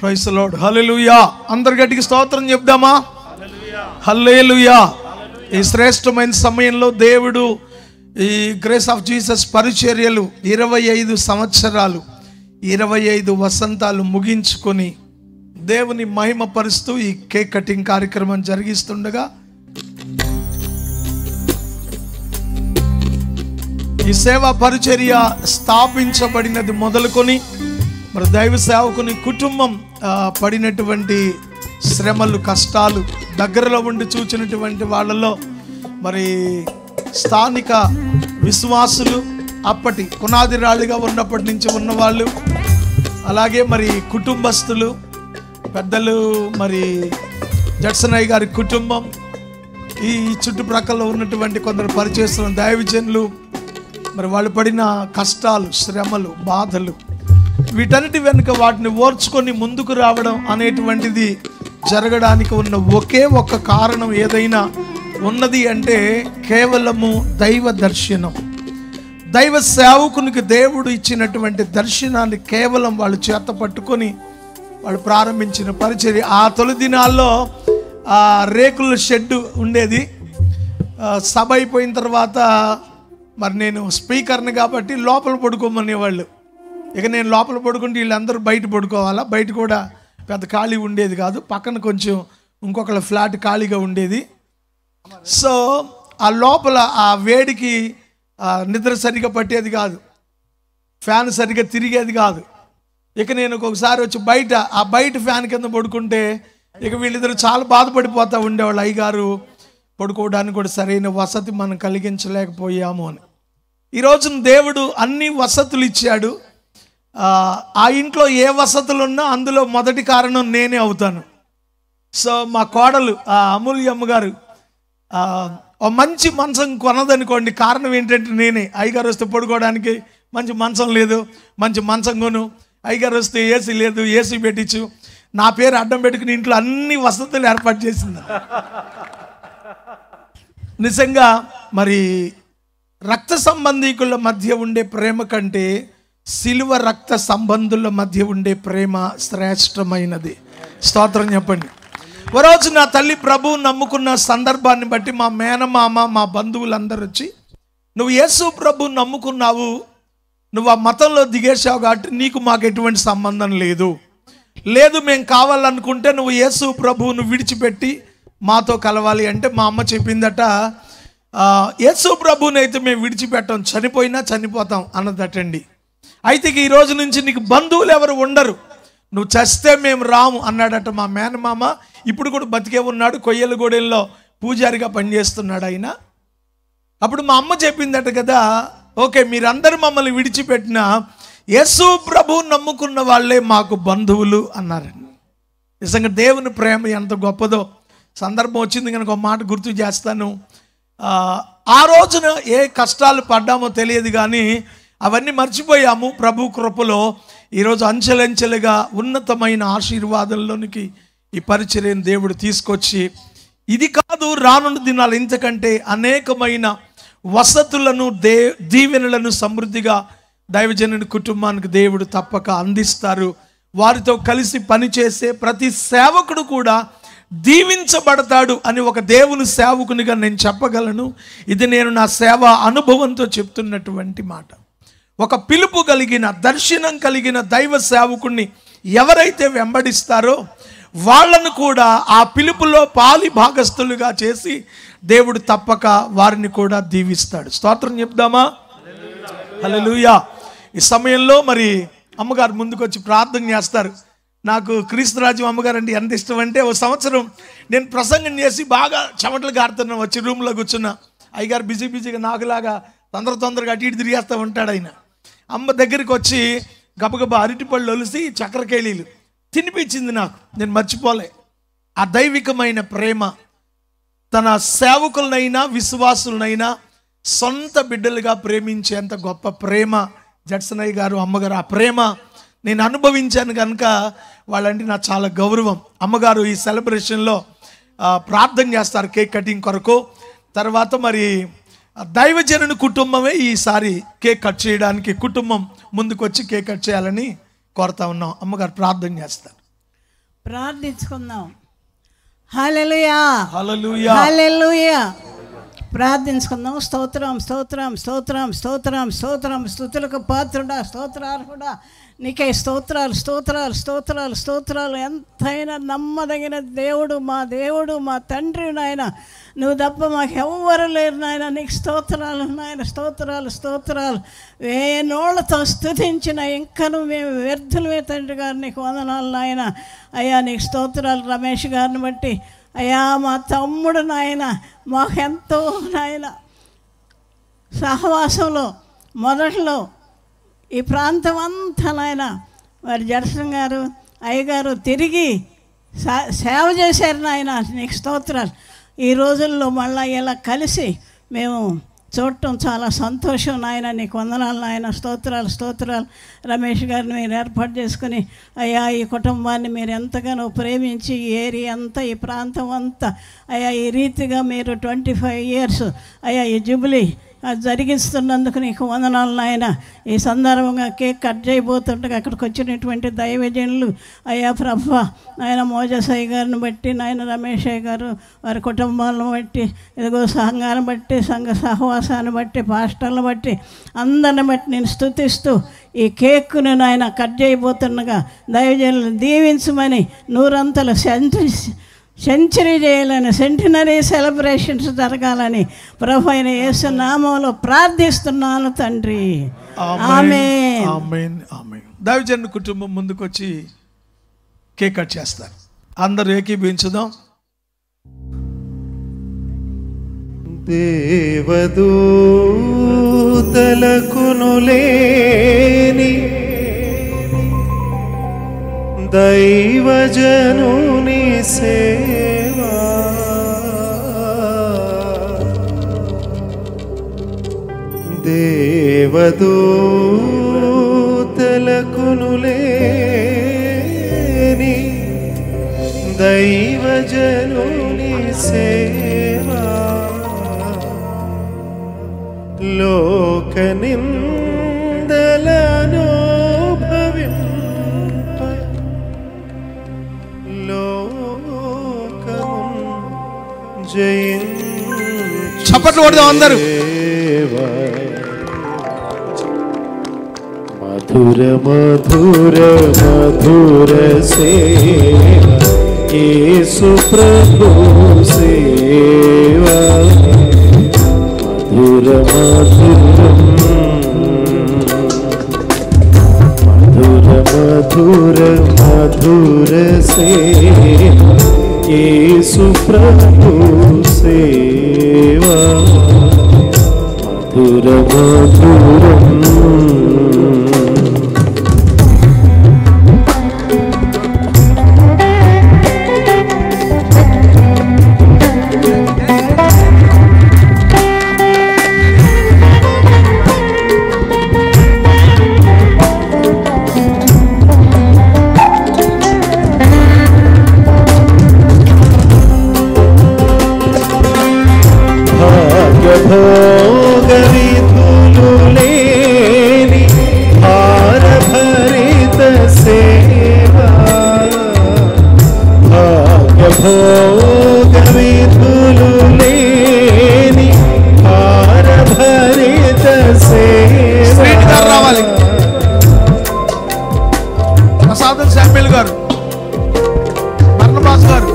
Praise the lord. హల్లెలూయా. అందరి గట్టిగా స్తోత్రం చెప్దామా? హల్లెలూయా. ఈ శ్రేష్టమైన సమయంలో దేవుడు ఈ గ్రేస్ ఆఫ్ జీసస్ పరిచర్యలు 25 సంవత్సరాలు 25 వసంతాలు ముగించుకొని దేవుని మహిమ పరుస్తూ ఈ కేక్ కటింగ్ కార్యక్రమం జరిగిస్తుండగా ఈ సేవా పరిచర్య స్థాపించబడినది మొదలుకొని మరి దైవ సేవకుని కుటుంబం పడినటువంటి శ్రమలు, కష్టాలు దగ్గరలో ఉండి చూచినటువంటి వాళ్ళలో మరి స్థానిక విశ్వాసులు, అప్పటి పునాది రాళ్ళుగా ఉన్నప్పటి నుంచి ఉన్నవాళ్ళు, అలాగే మరి కుటుంబస్తులు, పెద్దలు, మరి జడ్సనయ్య గారి కుటుంబం, ఈ చుట్టుప్రక్కల ఉన్నటువంటి కొందరు పరిచయస్తున్న దైవజనులు, మరి వాళ్ళు పడిన కష్టాలు, శ్రమలు, బాధలు, వీటన్నిటి వెనుక వాటిని ఓర్చుకొని ముందుకు రావడం అనేటువంటిది జరగడానికి ఉన్న ఒకే ఒక్క కారణం ఏదైనా ఉన్నది అంటే కేవలము దైవ దర్శనం. దైవ సేవకునికి దేవుడు ఇచ్చినటువంటి దర్శనాన్ని కేవలం వాళ్ళు చేత పట్టుకొని వాళ్ళు ప్రారంభించిన పరిచర్య. ఆ తొలి దినాల్లో రేకుల షెడ్ ఉండేది. సభ అయిపోయిన తర్వాత మరి నేను స్పీకర్ని కాబట్టి లోపల పడుకోమనేవాళ్ళు. ఇక నేను లోపల పడుకుంటే వీళ్ళందరూ బయట పడుకోవాలా. బయట కూడా పెద్ద ఖాళీ ఉండేది కాదు, పక్కన కొంచెం ఇంకొకళ్ళ ఫ్లాట్ ఖాళీగా ఉండేది. సో ఆ లోపల ఆ వేడికి నిద్ర సరిగా పట్టేది కాదు, ఫ్యాన్ సరిగా తిరిగేది కాదు. ఇక నేను ఒక్కొక్కసారి వచ్చి ఆ బయట ఫ్యాన్ కింద పడుకుంటే ఇక వీళ్ళిద్దరు చాలా బాధపడిపోతూ ఉండేవాళ్ళు. అయ్యగారు పడుకోవడానికి కూడా సరైన వసతి మనం కలిగించలేకపోయాము అని. ఈరోజు దేవుడు అన్ని వసతులు ఇచ్చాడు. ఆ ఇంట్లో ఏ వసతులు ఉన్నా అందులో మొదటి కారణం నేనే అవుతాను. సో మా కోడలు అమూల్యమ్మ గారు మంచి మంచం కొనదనుకోండి, కారణం ఏంటంటే నేనే. అయ్యగారు వస్తే పడుకోవడానికి మంచి మంచం లేదు, మంచి మంచం కొను. అయ్యగారు వస్తే ఏసీ లేదు, ఏసీ పెట్టించు. నా పేరు అడ్డం పెట్టుకుని ఇంట్లో అన్ని వసతులు ఏర్పాటు చేసింది. నిజంగా మరి రక్త సంబంధీకుల మధ్య ఉండే ప్రేమ కంటే సిలువ రక్త సంబంధుల మధ్య ఉండే ప్రేమ శ్రేష్టమైనది. స్తోత్రం చెప్పండి. ఓ రోజు నా తల్లి ప్రభువు నమ్ముకున్న సందర్భాన్ని బట్టి మా మేనమామ, మా బంధువులందరూ వచ్చి, నువ్వు యేసు ప్రభువు నమ్ముకున్నావు, నువ్వు ఆ మతంలో దిగేసావు కాబట్టి నీకు మాకు ఎటువంటి సంబంధం లేదు, మేము కావాలనుకుంటే నువ్వు యేసు ప్రభువును విడిచిపెట్టి మాతో కలవాలి అంటే మా అమ్మ చెప్పిందట, యేసు ప్రభువుని అయితే మేము విడిచిపెట్టాం, చనిపోయినా చనిపోతాం అన్నదటండి. అయితే ఈ రోజు నుంచి నీకు బంధువులు ఎవరు ఉండరు, నువ్వు చస్తే మేము రాము అన్నాడట మా మేనమామ. ఇప్పుడు కూడా బతికే ఉన్నాడు, కొయ్యలగూడెంలో పూజారిగా పనిచేస్తున్నాడు ఆయన. అప్పుడు మా అమ్మ చెప్పిందట కదా, ఓకే మీరందరూ మమ్మల్ని విడిచిపెట్టినా యేసు ప్రభువు నమ్ముకున్న వాళ్ళే మాకు బంధువులు అన్నారండి. నిజంగా దేవుని ప్రేమ ఎంత గొప్పదో. సందర్భం వచ్చింది కనుక ఒక మాట గుర్తు చేస్తాను. ఆ రోజున ఏ కష్టాలు పడ్డామో తెలియదు కానీ అవన్నీ మర్చిపోయాము. ప్రభు కృపలో ఈరోజు అంచెలంచెలుగా ఉన్నతమైన ఆశీర్వాదంలోనికి ఈ పరిచర్యను దేవుడు తీసుకొచ్చి, ఇది కాదు రానున్న దినాలు ఇంతకంటే అనేకమైన వసతులను దీవెనలను సమృద్ధిగా దైవజనుని కుటుంబానికి దేవుడు తప్పక అందిస్తారు. వారితో కలిసి పనిచేసే ప్రతి సేవకుడు కూడా దీవించబడతాడు అని ఒక దేవుని సేవకునిగా నేను చెప్పగలను. ఇది నేను నా సేవా అనుభవంతో చెప్తున్నటువంటి మాట. ఒక పిలుపు కలిగిన, దర్శనం కలిగిన దైవ సేవకుణ్ణి ఎవరైతే వెంబడిస్తారో వాళ్ళను కూడా ఆ పిలుపులో పాలి భాగస్థులుగా చేసి దేవుడు తప్పక వారిని కూడా దీవిస్తాడు. స్తోత్రం చెప్దామా? హల్లెలూయా. ఈ సమయంలో మరి అమ్మగారు ముందుకు వచ్చి ప్రార్థన చేస్తారు. నాకు క్రీస్తురాజ్యం అమ్మగారు అంటే ఎంత ఇష్టం అంటే, ఓ సంవత్సరం నేను ప్రసంగం చేసి బాగా చెమటలు గారుతున్నా, వచ్చి రూమ్లో కూర్చున్నా. అయ్యగారు బిజీగా నాకులాగా తొందరగా అటు ఇటు తిరిగేస్తూ ఉంటాడు ఆయన. అమ్మ దగ్గరికి వచ్చి గబగబా అరటిపళ్ళు ఒలిసి చక్రకేళీలు తినిపించింది నాకు. నేను మర్చిపోలే ఆ దైవికమైన ప్రేమ. తన సేవకులనైనా విశ్వాసులనైనా సొంత బిడ్డలుగా ప్రేమించేంత గొప్ప ప్రేమ జడ్సనయ్య గారు, అమ్మగారు. ఆ ప్రేమ నేను అనుభవించాను కనుక వాళ్ళంటే నాకు చాలా గౌరవం. అమ్మగారు ఈ సెలబ్రేషన్లో ప్రార్థన చేస్తారు కేక్ కటింగ్ కొరకు. తర్వాత మరి దైవజనుని కుటుంబమే ఈసారి కేక్ కట్ చేయడానికి కుటుంబం ముందుకు వచ్చి కేక్ కట్ చేయాలని కోరుతా ఉన్నాం. అమ్మగారు ప్రార్థన చేస్తారు. ప్రార్థించుకుందాం. హల్లెలూయా, హల్లెలూయా, హల్లెలూయా. ప్రార్థించుకుందాం. స్తోత్రం, స్తోత్రం, స్తోత్రం, స్తోత్రం, స్తోత్రం. స్తుతులకు పాత్రుడా, స్తోత్రార్హుడా, నీకే స్తోత్రాలు, స్తోత్రాలు, స్తోత్రాలు, స్తోత్రాలు. ఎంతైనా నమ్మదగిన దేవుడు, మా దేవుడు, మా తండ్రి నాయన. నువ్వు తప్ప మాకు ఎవ్వరు లేరు నాయన. నీకు స్తోత్రాలు నాయన, స్తోత్రాలు, స్తోత్రాలు. వేనోళ్లతో స్తుతించిన ఇంకను మేము వ్యర్థులమే తండ్రి గారు. నీకు వందనాలు నాయన. అయ్యా నీకు స్తోత్రాలు. రమేష్ గారిని బట్టి అయ్యా మా తమ్ముడు నాయన మాకెంతో నాయన సహవాసంలో మొదట్లో ఈ ప్రాంతం అంతా నాయన వారి జడ్సన్ గారు అయ్యగారు తిరిగి సేవ చేశారు నాయన. నీకు స్తోత్రాలు. ఈ రోజుల్లో మళ్ళీ ఇలా కలిసి మేము చూడటం చాలా సంతోషం నాయన. నీకు వందనాలు నాయన. స్తోత్రాలు, స్తోత్రాలు. రమేష్ గారిని మీరు ఏర్పాటు చేసుకుని అయ్యా ఈ కుటుంబాన్ని మీరు ఎంతగానో ప్రేమించి ఈ ఏరియా అంతా, ఈ ప్రాంతం అంతా అయ్యా ఈ రీతిగా మీరు 25 years అయ్యా ఈ జూబిలీ జరిగిస్తున్నందుకు నీకు వందనాలు నాయన. ఈ సందర్భంగా కేక్ కట్ చేయబోతుండగా అక్కడికి వచ్చినటువంటి దైవజనులు అయ్యా ప్రభు నాయన మోజసయ్య గారిని బట్టి నాయన రమేష్ అయ్య గారు వారి కుటుంబాలను బట్టి ఇదిగో సంఘాన్ని బట్టి సంఘ సహవాసాన్ని బట్టి పాస్టర్లను బట్టి అందరిని బట్టి నేను స్తుతిస్తూ ఈ కేక్ను నాయన కట్ చేయబోతుండగా దైవజనులు దీవించమని 100 సెంచరీ చేయాలని, సెంటినరీ సెలబ్రేషన్స్ జరగాలని ప్రభు అయిన యేసు నామములో ప్రార్థిస్తున్నాను తండ్రి. ఆమేన్, ఆమేన్, ఆమేన్. దైవజన కుటుంబం ముందుకొచ్చి కేక్ కట్ చేస్తారు. అందరూ ఏకీభవించుదాం. దేవదూతలకును లేని దైవజనుని సేవా దేవదూతలకును లేని దైవజనుని సేవా లోక నిందలను చప్పట్లు కొడదాం అందరూ. మధుర మధుర మధుర సేవ యేసు ప్రభు సేవా మధుర మధురం మధుర మధుర మధుర సేవ యేసు ప్రభు సేవా మధుర మధురం భోగవిధులు లేని భారభరిత సేవా భోగవిధులు లేని భారభరిత సేవా రావాలి. ప్రసాదం శామ్యుల్ గారు, బర్నబాస్ గారు